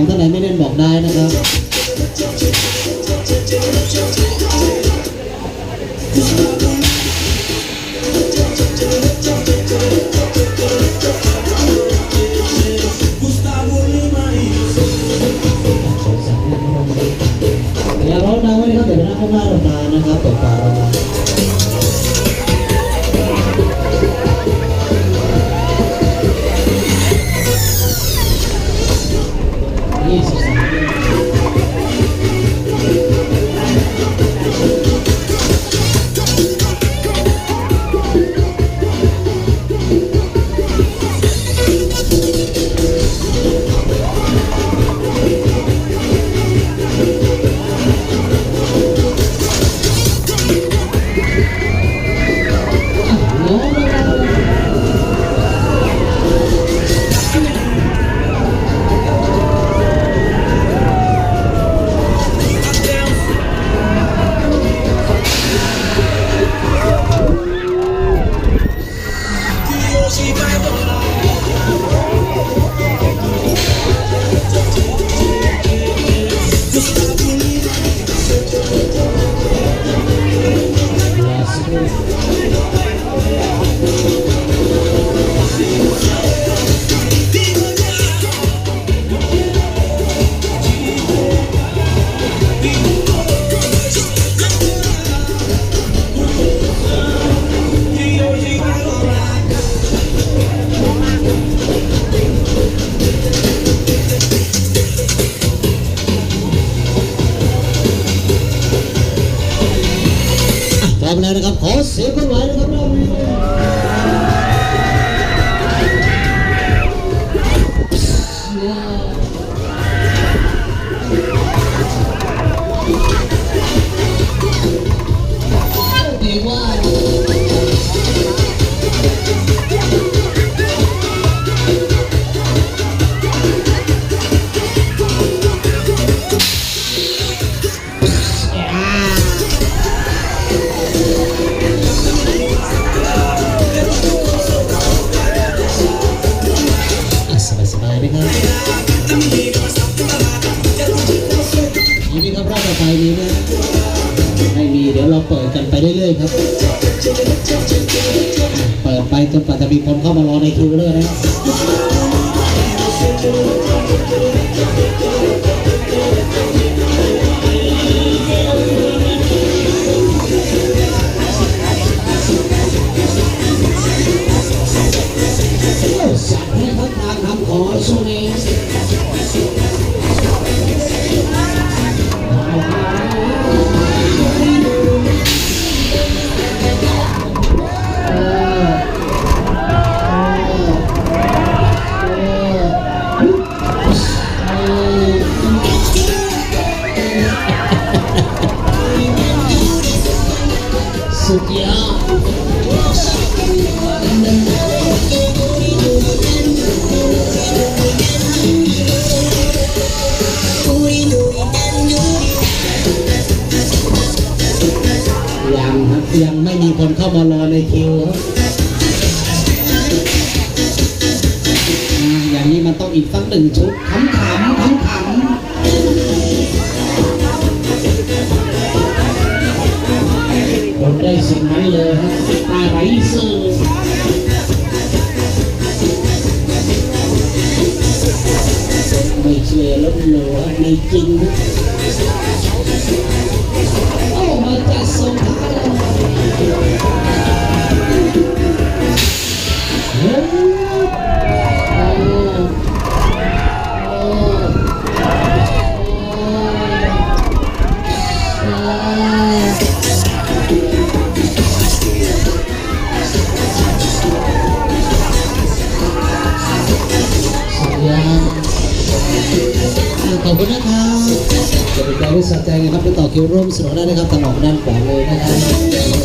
ของท่านไหนไม่แน่นบอกได้นะครับอย่าร้องดังไว้นะครับเดี๋ยวไปนั่งข้างหน้าลำตานะครับตกปลาเราพร้อมแล้วนะครับขอเสียงคนไหวนะครับเราดีว่าสบายๆนะครับทีนี้ครับรอบต่อไปนี้นะไม่มีเดี๋ยวเราเปิดกันไปเรื่อยๆครับเปิดไปจนกว่าจะมีคนเข้ามารอในคิวเลยนะครับสัตว์ให้เขาทางทำขอช่วงนี้สุดยอดยังไม่มีคนเข้ามารอในคิวครับอย่างนี้มันต้องอีกสักหนึ่งชุดขำผมได้สิ่งนั้นเลยครับตาไหลซื่อไม่เชื่อลบหลู่ไม่จริงโอ้มาจากสงขลาขอบคุณนะครับจะเป็นการวิสาใจนะครับไปต่อคิวร่วมสนุกได้นะครับตลอดด้านขวาเลยนะครับ